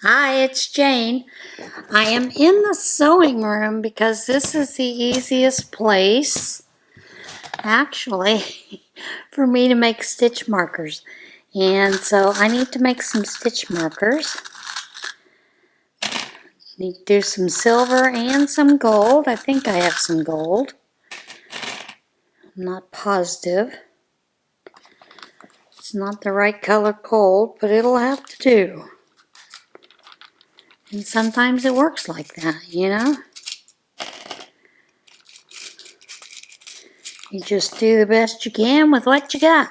Hi, it's Jane. I am in the sewing room because this is the easiest place, actually, for me to make stitch markers. And so I need to make some stitch markers. Need to do some silver and some gold. I think I have some gold. I'm not positive. It's not the right color gold, but it'll have to do. And sometimes it works like that, you know? You just do the best you can with what you got.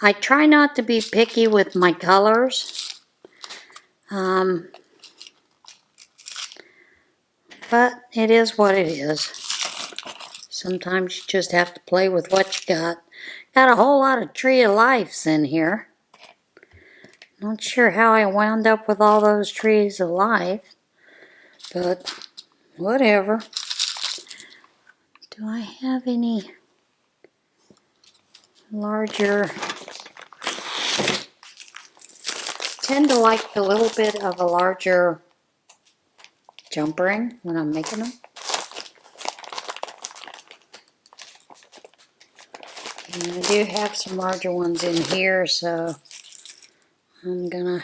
I try not to be picky with my colors, but it is what it is. Sometimes you just have to play with what you got. Got a whole lot of Tree of Lives in here. Not sure how I wound up with all those trees of life, but whatever. Do I have any larger? I tend to like a little bit of a larger jump ring when I'm making them. And I do have some larger ones in here, so I'm gonna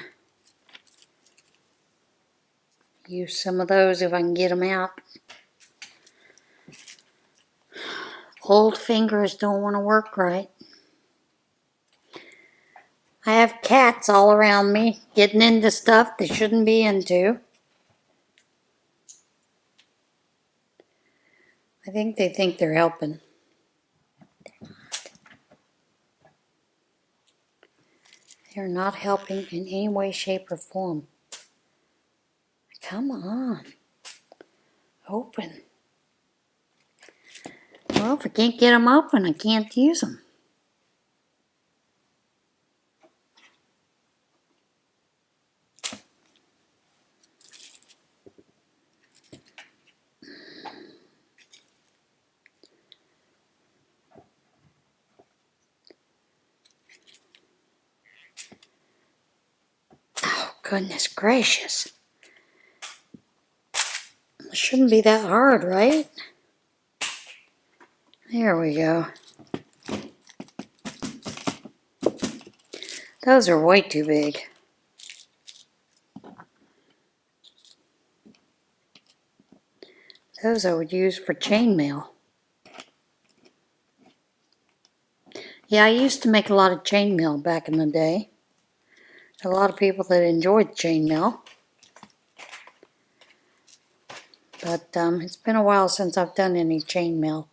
use some of those if I can get them out. Old fingers don't want to work right. I have cats all around me getting into stuff they shouldn't be into. I think they think they're helping. They're not helping in any way, shape, or form. Come on. Open. Well, if I can't get them open, I can't use them. Oh, goodness gracious. It shouldn't be that hard, right? There we go. Those are way too big. Those I would use for chainmail. Yeah, I used to make a lot of chainmail back in the day. A lot of people that enjoyed chainmail. But it's been a while since I've done any chainmail.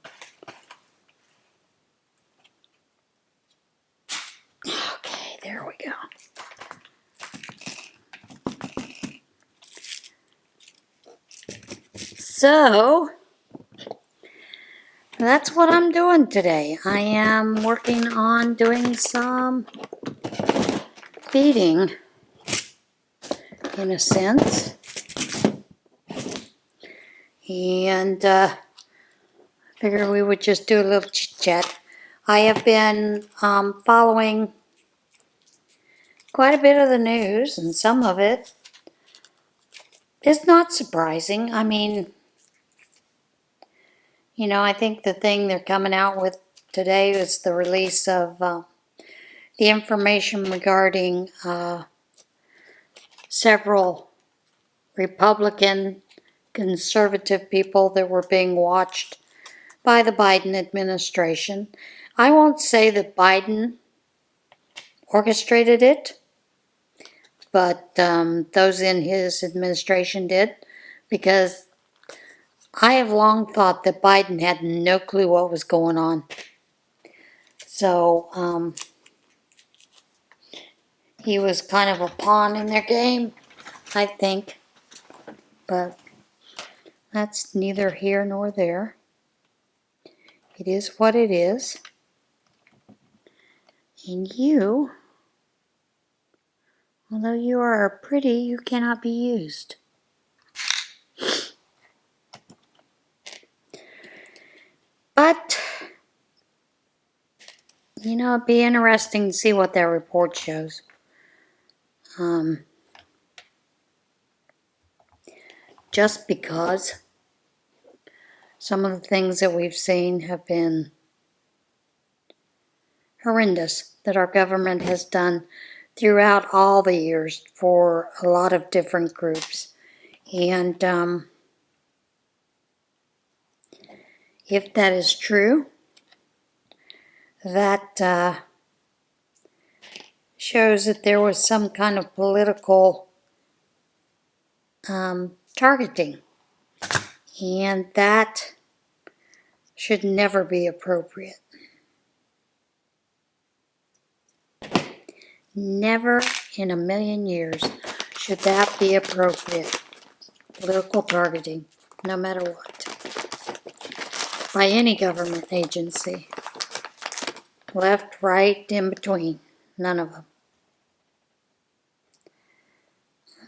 Okay, there we go. So, that's what I'm doing today. I am working on doing some beading, in a sense. And figured we would just do a little chit-chat. I have been following quite a bit of the news, and some of it is not surprising. I mean, you know, I think the thing they're coming out with today is the release of the information regarding several Republican conservative people that were being watched by the Biden administration. I won't say that Biden orchestrated it, but those in his administration did, because I have long thought that Biden had no clue what was going on. So he was kind of a pawn in their game, I think. But that's neither here nor there. It is what it is. And you, although you are pretty, you cannot be used. But It'd be interesting to see what that report shows. Just because some of the things that we've seen have been horrendous that our government has done throughout all the years for a lot of different groups. And if that is true, that shows that there was some kind of political targeting. And that should never be appropriate. Never in a million years should that be appropriate. Political targeting, no matter what. By any government agency. Left, right, in between. None of them.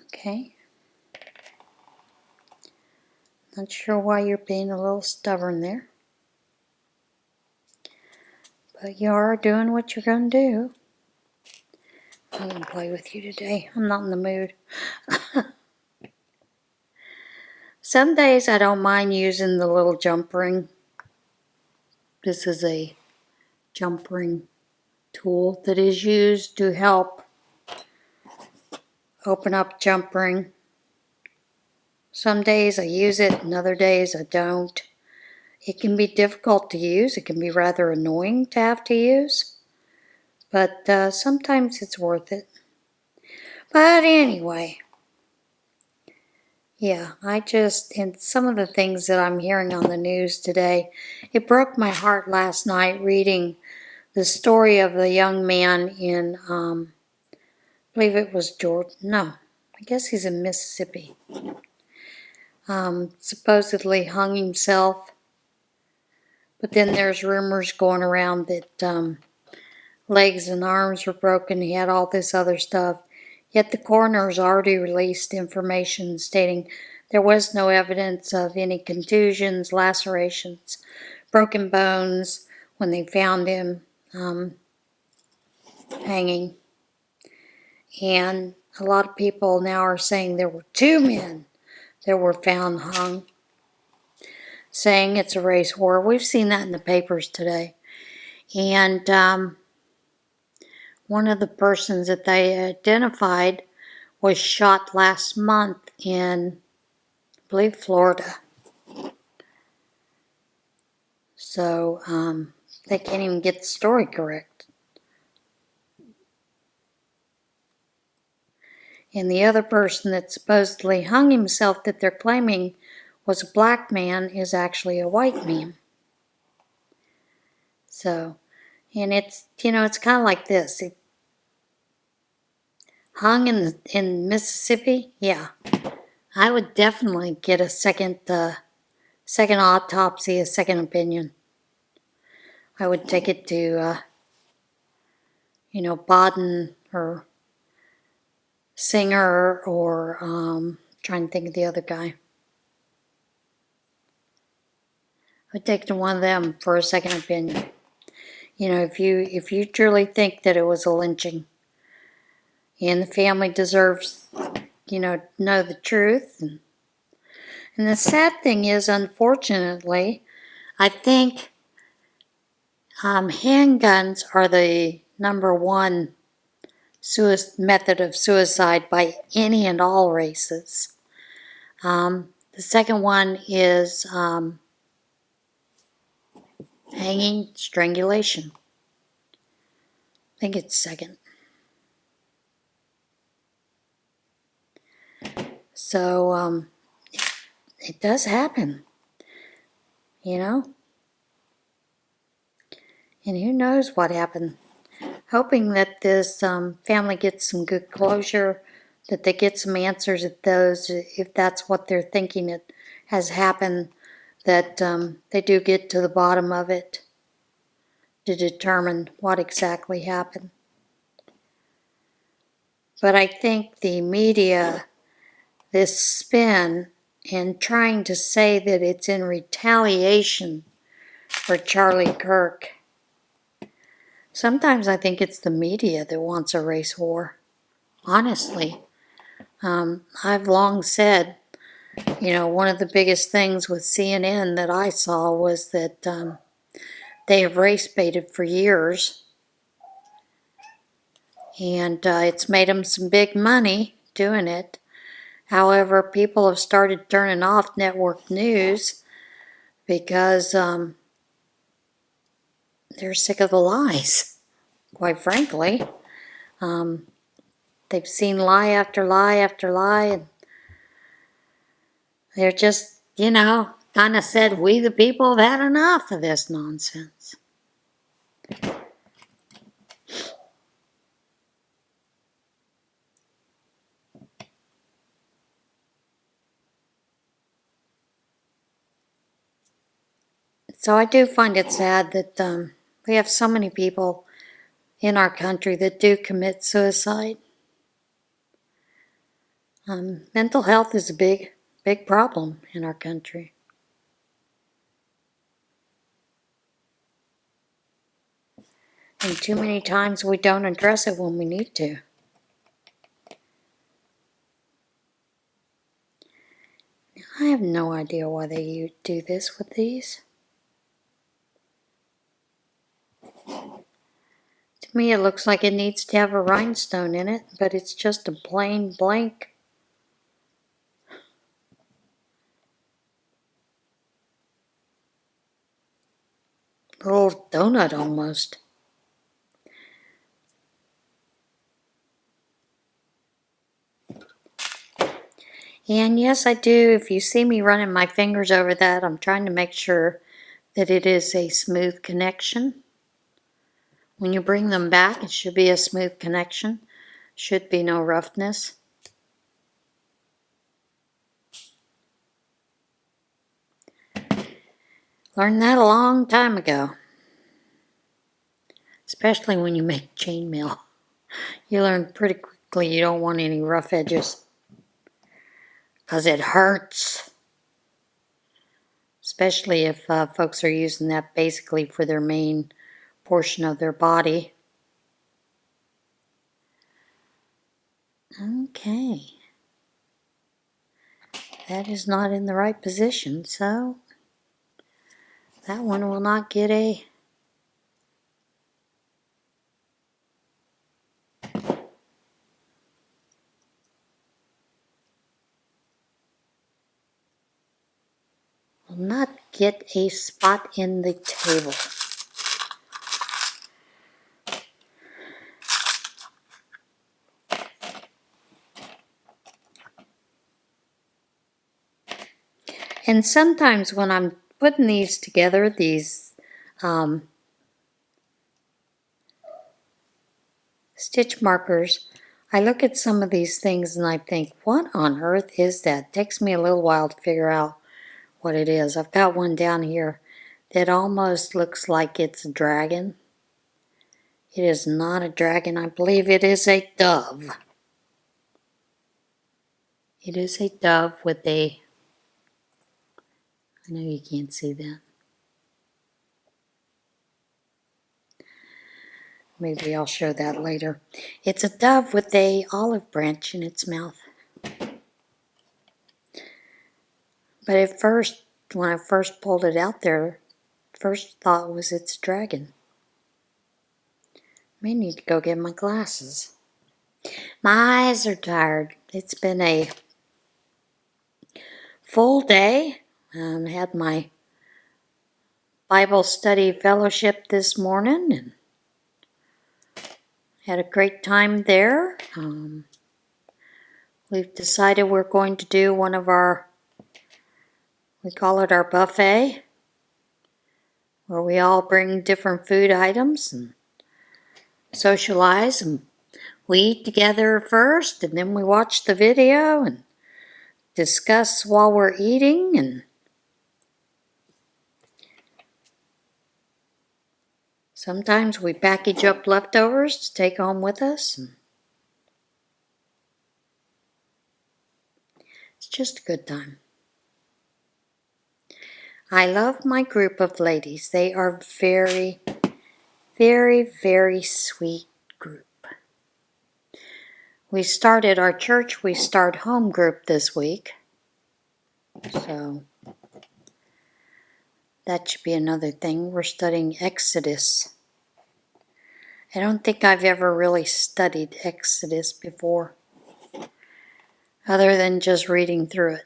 Okay. Not sure why you're being a little stubborn there. But you are doing what you're going to do. I'm going to play with you today. I'm not in the mood. Some days I don't mind using the little jump ring. This is a jump ring tool that is used to help open up jump ring. Some days I use it and other days I don't. It can be difficult to use. It can be rather annoying to have to use. But sometimes it's worth it. But anyway, yeah, and some of the things that I'm hearing on the news today, it broke my heart last night reading the story of the young man in, I believe it was Georgia. No, I guess he's in Mississippi. Supposedly hung himself. But then there's rumors going around that legs and arms were broken. He had all this other stuff. Yet the coroner's already released information stating there was no evidence of any contusions, lacerations, broken bones when they found him hanging. And a lot of people now are saying there were 2 men that were found hung, saying it's a race war. We've seen that in the papers today. And one of the persons that they identified was shot last month in, I believe, Florida. So they can't even get the story correct. And the other person that supposedly hung himself that they're claiming was a black man is actually a white man. So, and it's, it's kind of like this. It hung in Mississippi, yeah. I would definitely get a second autopsy, a second opinion. I would take it to, Baden or Singer or trying to think of the other guy. I would take it to one of them for a second opinion. If you truly think that it was a lynching, and the family deserves, to know the truth. And the sad thing is, unfortunately, I think handguns are the #1 method of suicide by any and all races. The second one is hanging, strangulation. I think it's second. So it does happen, And who knows what happened. Hoping that this family gets some good closure, that they get some answers at those, if that's what they're thinking it has happened, that they do get to the bottom of it to determine what exactly happened. But I think the media, this spin, and trying to say that it's in retaliation for Charlie Kirk, Sometimes I think it's the media that wants a race war. Honestly. I've long said, one of the biggest things with CNN that I saw was that they have race baited for years. And it's made them some big money doing it. However, people have started turning off network news because they're sick of the lies, quite frankly. They've seen lie after lie after lie, and they're just, kind of said, we the people have had enough of this nonsense. So I do find it sad that we have so many people in our country that do commit suicide. Mental health is a big problem in our country. And too many times we don't address it when we need to. I have no idea why they do this with these. To me it looks like it needs to have a rhinestone in it, but it's just a plain blank. Little donut almost. And yes, I do. If you see me running my fingers over that, I'm trying to make sure that it is a smooth connection. When you bring them back, it should be a smooth connection. Should be no roughness. Learned that a long time ago. Especially when you make chainmail. You learn pretty quickly you don't want any rough edges. Because it hurts. Especially if folks are using that basically for their main portion of their body. Okay. That is not in the right position, so that one will not get a... will not get a spot in the table. And sometimes when I'm putting these together, these stitch markers, I look at some of these things and I think, what on earth is that? It takes me a little while to figure out what it is. I've got one down here that almost looks like it's a dragon. It is not a dragon. I believe it is a dove. It is a dove with a... I know you can't see that. Maybe I'll show that later. It's a dove with a olive branch in its mouth. But at first, when I first pulled it out there, first thought was it's a dragon. May need to go get my glasses. My eyes are tired. It's been a full day. Had my Bible study fellowship this morning and had a great time there. We've decided we're going to do one of our, we call it our buffet, where we all bring different food items and socialize, and we eat together first and then we watch the video and discuss while we're eating, and sometimes we package up leftovers to take home with us. And it's just a good time. I love my group of ladies. They are very, Very, very sweet group. We started our church, we start home group this week. So that should be another thing. We're studying Exodus. I don't think I've ever really studied Exodus before, other than just reading through it.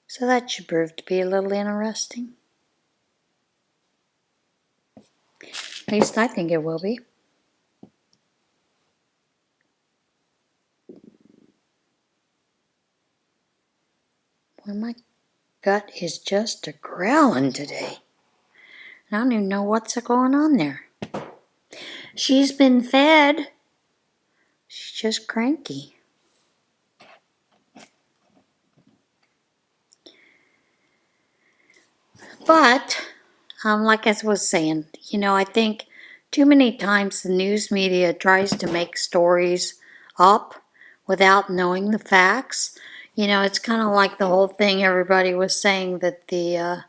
So that should prove to be a little interesting. At least I think it will be. Well, my gut is just a growling today. I don't even know what's going on there. She's been fed. She's just cranky. But, like I was saying, I think too many times the news media tries to make stories up without knowing the facts. It's kind of like the whole thing everybody was saying that the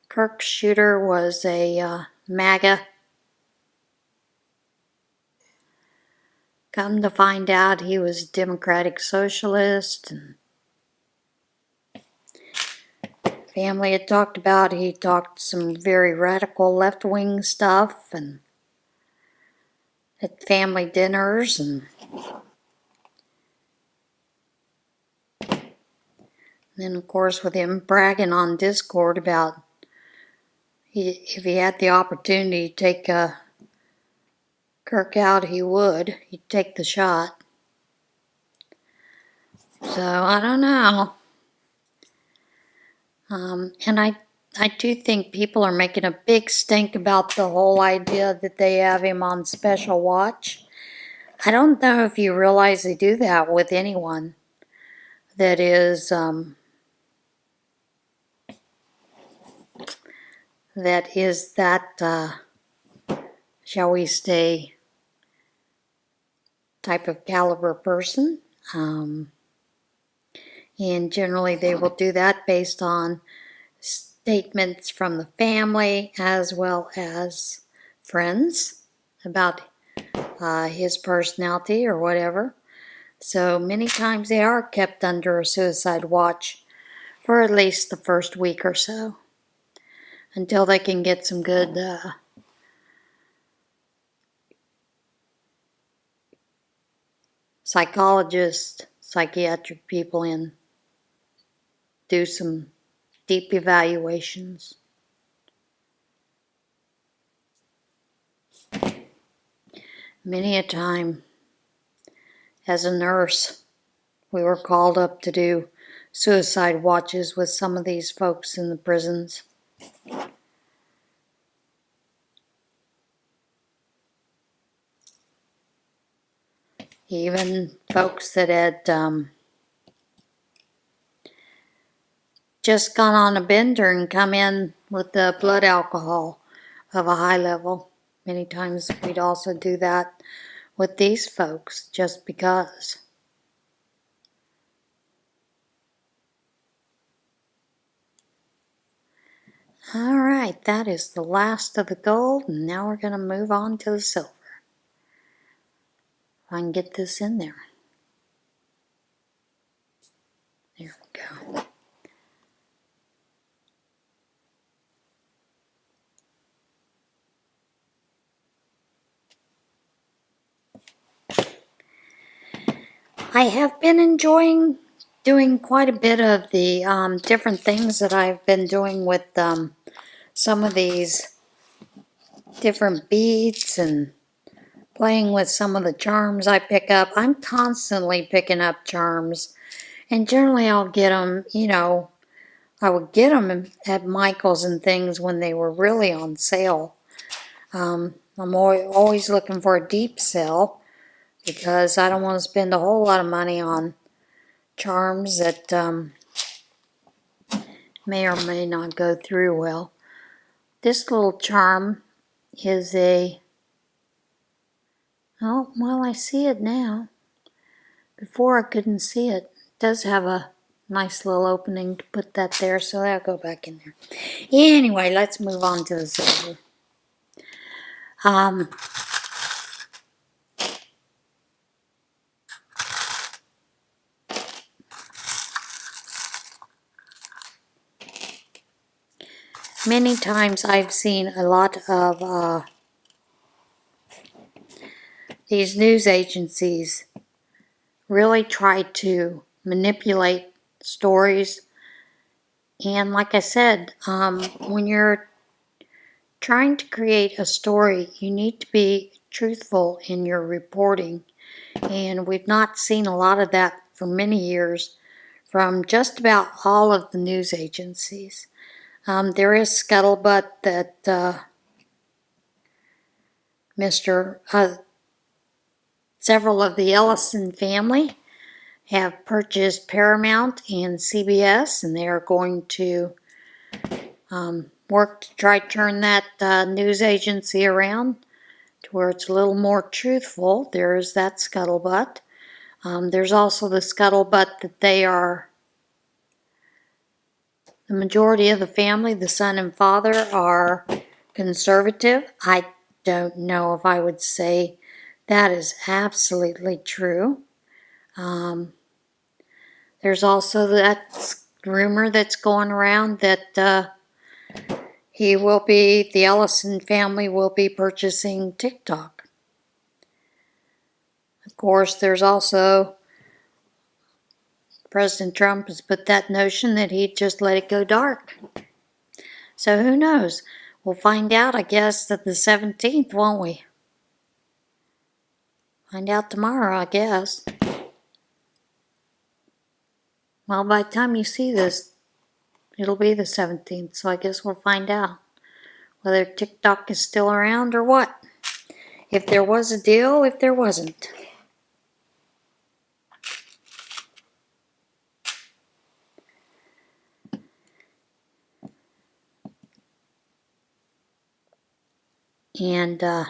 Kirk shooter was a MAGA. Come to find out he was a Democratic Socialist. And family had talked about, he talked some very radical left-wing stuff and at family dinners. And then, of course, with him bragging on Discord about if he had the opportunity to take Kirk out, he would. He'd take the shot. So, I don't know. And I do think people are making a big stink about the whole idea that they have him on special watch. I don't know if you realize they do that with anyone that is shall we say, type of caliber person. And generally they will do that based on statements from the family as well as friends about his personality or whatever. So many times they are kept under a suicide watch for at least the first week or so until they can get some good psychologists, psychiatric people in, do some deep evaluations. Many a time, as a nurse, we were called up to do suicide watches with some of these folks in the prisons. Even folks that had just gone on a bender and come in with the blood alcohol of a high level. Many times we'd also do that with these folks just because. All right, that is the last of the gold, and now we're going to move on to the silver. If I can get this in there. There we go. I have been enjoying doing quite a bit of the different things that I've been doing with some of these different beads and playing with some of the charms I pick up. I'm constantly picking up charms, and generally I'll get them, I would get them at Michael's and things when they were really on sale. I'm always looking for a deep sale because I don't want to spend a whole lot of money on charms that may or may not go through well. This little charm is I see it now. Before I couldn't see it. It does have a nice little opening to put that there, so that'll go back in there. Anyway, let's move on to the silver. Many times I've seen a lot of these news agencies really try to manipulate stories. And like I said, when you're trying to create a story, you need to be truthful in your reporting. And we've not seen a lot of that for many years from just about all of the news agencies. There is scuttlebutt that several of the Ellison family have purchased Paramount and CBS, and they are going to work to try to turn that news agency around to where it's a little more truthful. There is that scuttlebutt. There's also the scuttlebutt that the majority of the family, the son and father, are conservative. I don't know if I would say that is absolutely true. There's also that rumor that's going around that the Ellison family will be purchasing TikTok. Of course, there's also President Trump has put that notion that he'd just let it go dark. So who knows? We'll find out, I guess, at the 17th, won't we? Find out tomorrow, I guess. Well, by the time you see this, it'll be the 17th, so I guess we'll find out whether TikTok is still around or what. If there was a deal, if there wasn't. And I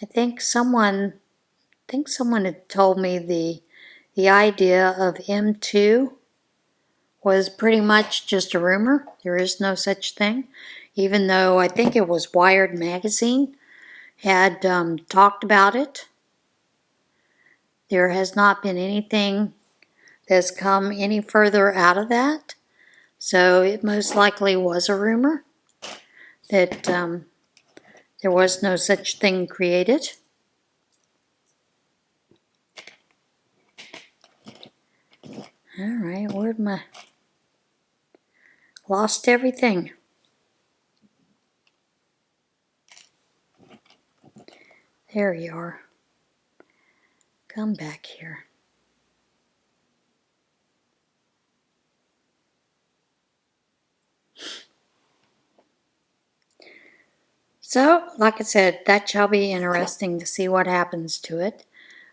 think someone had told me the idea of M2 was pretty much just a rumor. There is no such thing. Even though I think it was Wired magazine had talked about it. There has not been anything that's come any further out of that. So it most likely was a rumor that there was no such thing created. Alright, where'd my... Lost everything. There you are. Come back here. So, like I said, that shall be interesting to see what happens to it.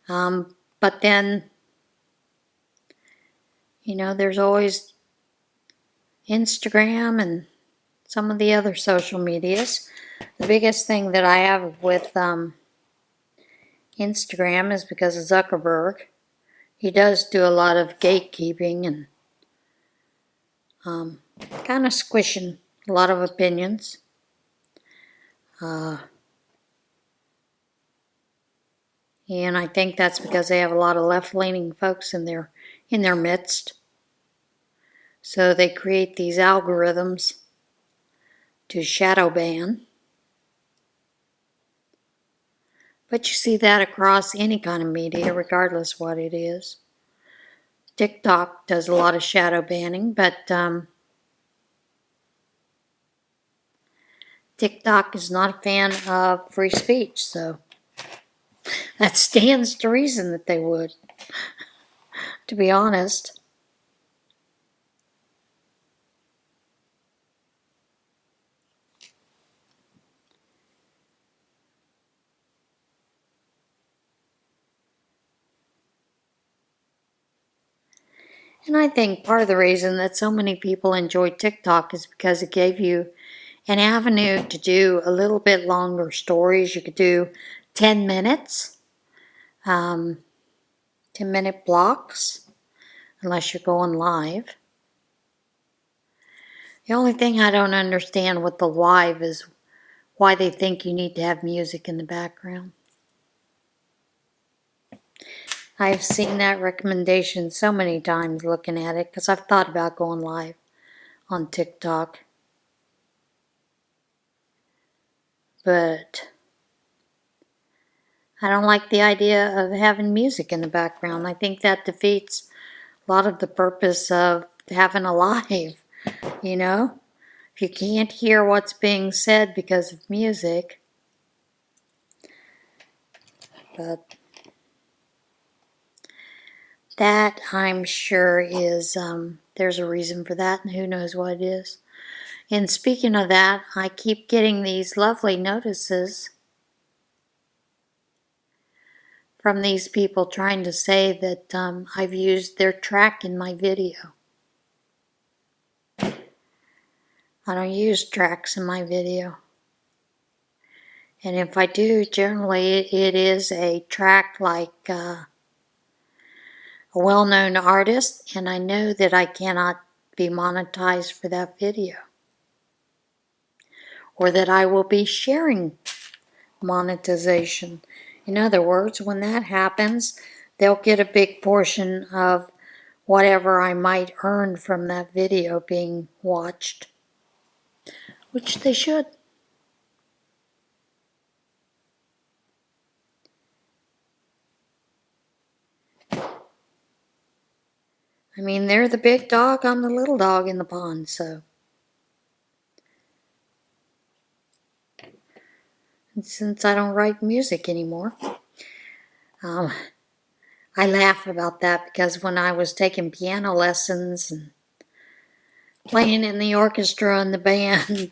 But then, there's always Instagram and some of the other social medias. The biggest thing that I have with Instagram is because of Zuckerberg. He does do a lot of gatekeeping and kind of squishing a lot of opinions. And I think that's because they have a lot of left-leaning folks in their midst. So they create these algorithms to shadow ban. But you see that across any kind of media, regardless what it is. TikTok does a lot of shadow banning, but TikTok is not a fan of free speech, so that stands to reason that they would, to be honest. And I think part of the reason that so many people enjoy TikTok is because it gave you an avenue to do a little bit longer stories. You could do 10 minutes. 10-minute blocks, unless you're going live. The only thing I don't understand with the live is why they think you need to have music in the background. I've seen that recommendation so many times looking at it because I've thought about going live on TikTok. But I don't like the idea of having music in the background. I think that defeats a lot of the purpose of having a live, you know? If you can't hear what's being said because of music. But that, I'm sure, is, there's a reason for that, and who knows what it is. And speaking of that, I keep getting these lovely notices from these people trying to say that I've used their track in my video. I don't use tracks in my video. And if I do, generally it is a track like a well-known artist, and I know that I cannot be monetized for that video. Or that I will be sharing monetization. In other words, when that happens, they'll get a big portion of whatever I might earn from that video being watched. Which they should. I mean, they're the big dog, I'm the little dog in the pond, so. And since I don't write music anymore, I laugh about that because when I was taking piano lessons and playing in the orchestra and the band,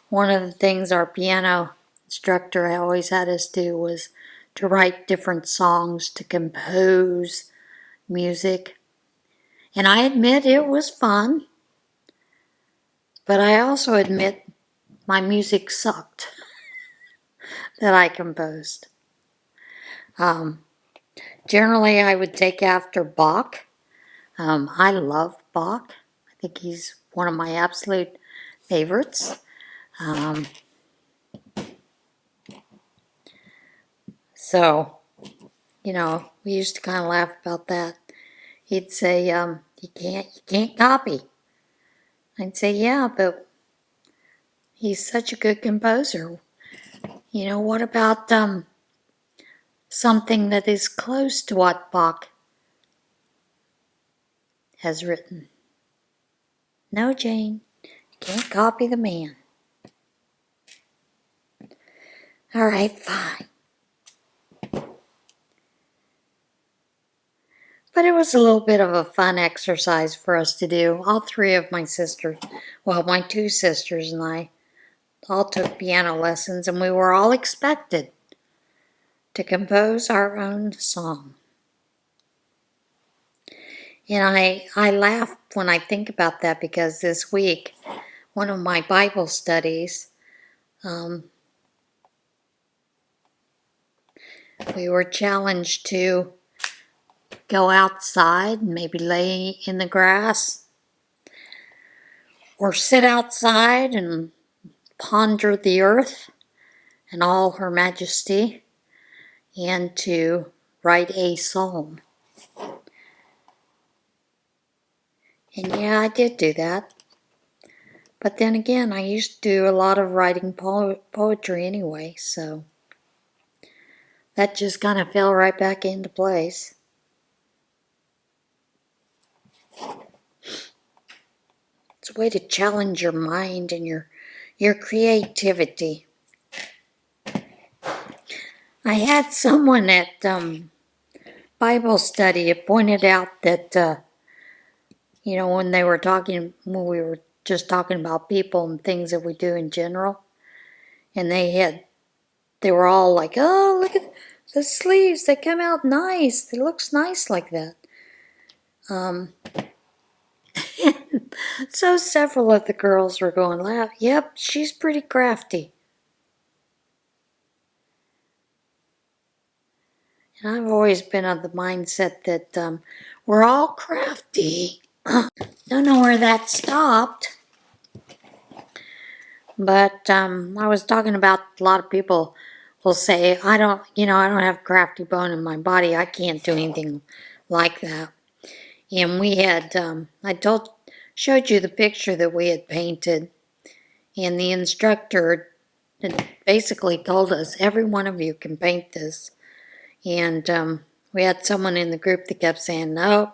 one of the things our piano instructor always had us do was to write different songs, to compose music. And I admit it was fun, but I also admit my music sucked that I composed. Generally, I would take after Bach. I love Bach. I think he's one of my absolute favorites. So, you know, we used to kind of laugh about that. He'd say, you can't copy. I'd say, yeah, but he's such a good composer. You know, what about something that is close to what Bach has written? No, Jane, you can't copy the man. All right, fine. But it was a little bit of a fun exercise for us to do. All three of my sisters, well, my two sisters and I, all took piano lessons, and we were all expected to compose our own song. And I laugh when I think about that because this week, one of my Bible studies, we were challenged to go outside and maybe lay in the grass or sit outside and ponder the earth and all her majesty and to write a psalm. And yeah, I did do that. But then again, I used to do a lot of writing poetry anyway, so that just kind of fell right back into place. It's a way to challenge your mind and your creativity. I had someone at Bible study pointed out that, you know, when we were just talking about people and things that we do in general, and they were all like, oh, look at the sleeves, they come out nice, it looks nice like that. So several of the girls were going, yep, she's pretty crafty. And I've always been of the mindset that we're all crafty. Don't know where that stopped. But I was talking about a lot of people will say, I don't have crafty bone in my body. I can't do anything like that. And we had, showed you the picture that we had painted. And the instructor basically told us, every one of you can paint this. And we had someone in the group that kept saying, no,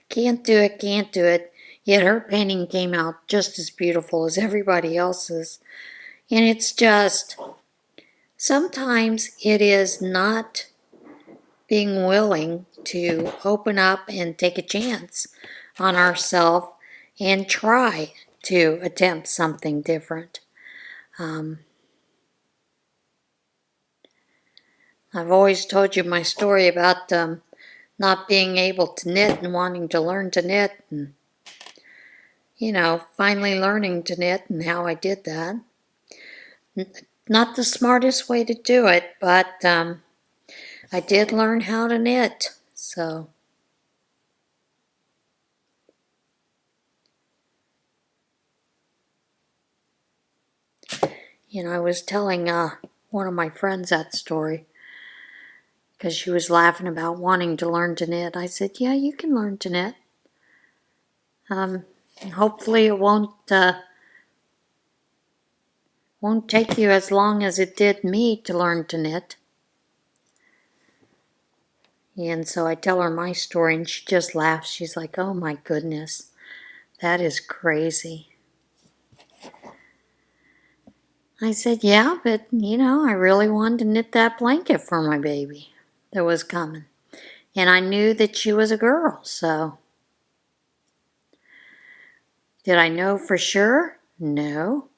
can't do it, can't do it. Yet her painting came out just as beautiful as everybody else's. And it's just, sometimes it is not being willing to open up and take a chance on ourselves and try to attempt something different. I've always told you my story about not being able to knit and wanting to learn to knit, and finally learning to knit and how I did that. Not the smartest way to do it, but I did learn how to knit. So I was telling one of my friends that story because she was laughing about wanting to learn to knit. I said, yeah, you can learn to knit. Hopefully it won't take you as long as it did me to learn to knit. And so I tell her my story and she just laughs. She's like, oh my goodness, that is crazy. I said, yeah, but I really wanted to knit that blanket for my baby that was coming. And I knew that she was a girl, so. Did I know for sure? No.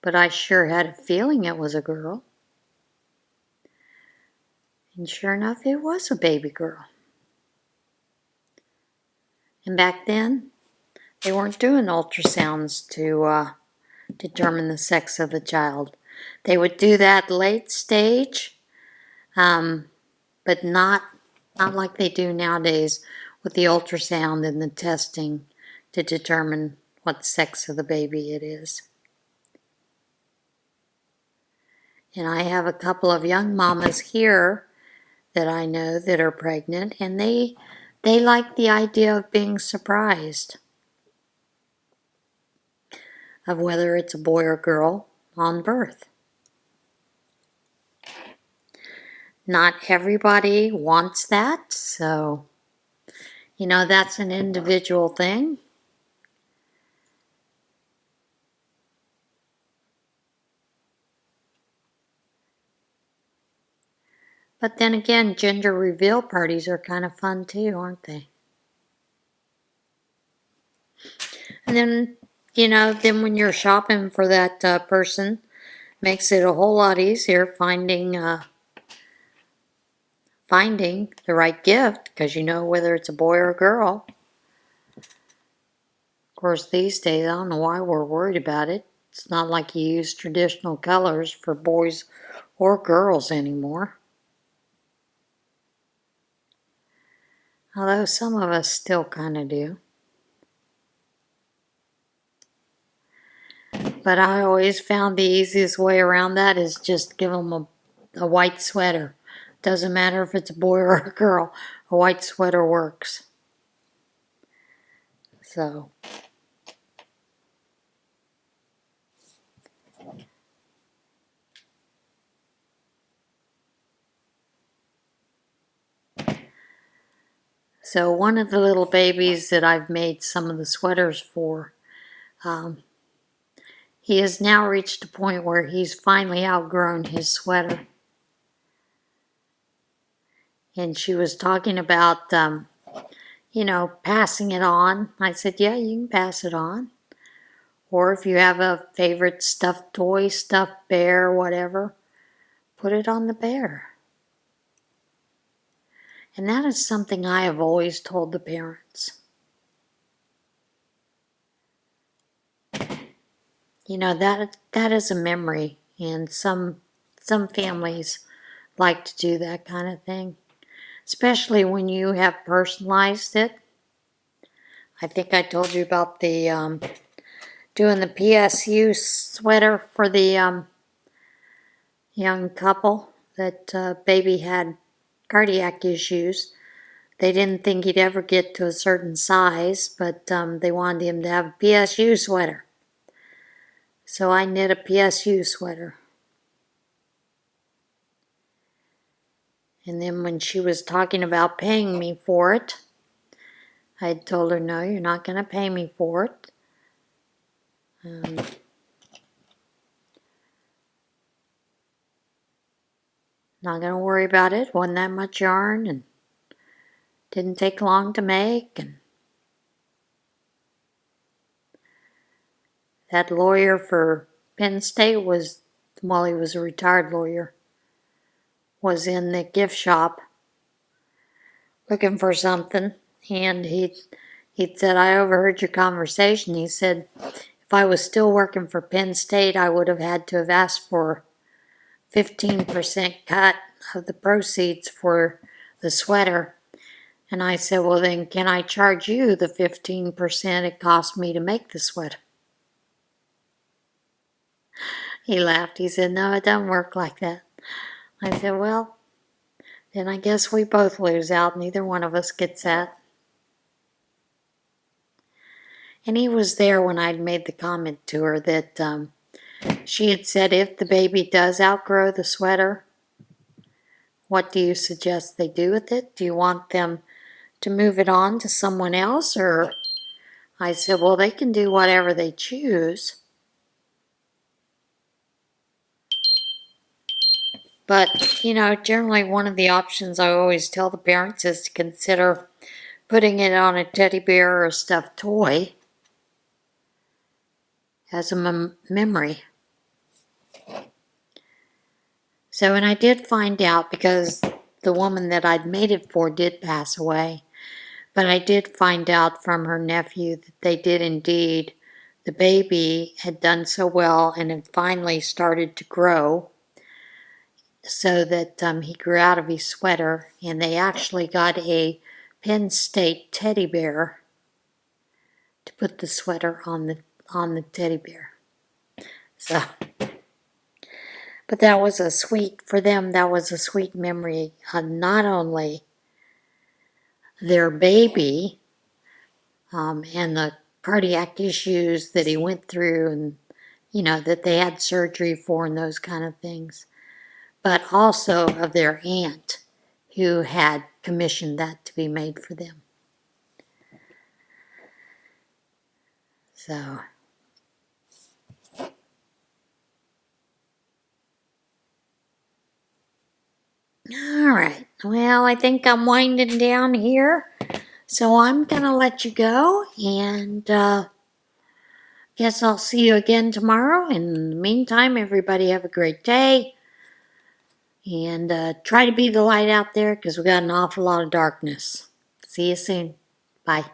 But I sure had a feeling it was a girl. And sure enough, it was a baby girl. And back then, they weren't doing ultrasounds to determine the sex of the child. They would do that late stage, but not like they do nowadays with the ultrasound and the testing to determine what sex of the baby it is. And I have a couple of young mamas here that I know that are pregnant, and they like the idea of being surprised of whether it's a boy or girl on birth. Not everybody wants that, so that's an individual thing. But then again, gender reveal parties are kind of fun too, aren't they? And then, then when you're shopping for that person, makes it a whole lot easier finding the right gift because you know whether it's a boy or a girl. Of course, these days, I don't know why we're worried about it. It's not like you use traditional colors for boys or girls anymore. Although some of us still kind of do. But I always found the easiest way around that is just give them a white sweater. Doesn't matter if it's a boy or a girl. A white sweater works. So. So one of the little babies that I've made some of the sweaters for, he has now reached a point where he's finally outgrown his sweater. And she was talking about, passing it on. I said, yeah, you can pass it on. Or if you have a favorite stuffed toy, stuffed bear, whatever, put it on the bear. And that is something I have always told the parents. That is a memory, and some families like to do that kind of thing. especially when you have personalized it. I think I told you about the doing the PSU sweater for the young couple that baby had cardiac issues. They didn't think he'd ever get to a certain size, but they wanted him to have a PSU sweater. So I knit a PSU sweater. And then when she was talking about paying me for it, I told her, no, you're not going to pay me for it. Not going to worry about it. Wasn't that much yarn and didn't take long to make. And that lawyer for Penn State was, well, he was a retired lawyer, was in the gift shop looking for something. And he said, I overheard your conversation. He said, if I was still working for Penn State, I would have had to have asked for 15% cut of the proceeds for the sweater. And I said, well, then can I charge you the 15% it cost me to make the sweater? He laughed. He said, no, it doesn't work like that. I said, well, then I guess we both lose out. Neither one of us gets that. And he was there when I'd made the comment to her that she had said, if the baby does outgrow the sweater, what do you suggest they do with it? Do you want them to move it on to someone else? Or I said, well, they can do whatever they choose. But, you know, generally one of the options I always tell the parents is to consider putting it on a teddy bear or a stuffed toy as a memory. So, and I did find out, because the woman that I'd made it for did pass away, but I did find out from her nephew that they did indeed, the baby had done so well and had finally started to grow, so that he grew out of his sweater, and they actually got a Penn State teddy bear to put the sweater on the teddy bear. So, but that was a sweet, for them, that was a sweet memory of not only their baby and the cardiac issues that he went through, and, you know, that they had surgery for and those kind of things, but also of their aunt who had commissioned that to be made for them. So, all right. Well, I think I'm winding down here, so I'm going to let you go, and guess I'll see you again tomorrow. In the meantime, everybody have a great day, and try to be the light out there, because we got an awful lot of darkness. See you soon. Bye.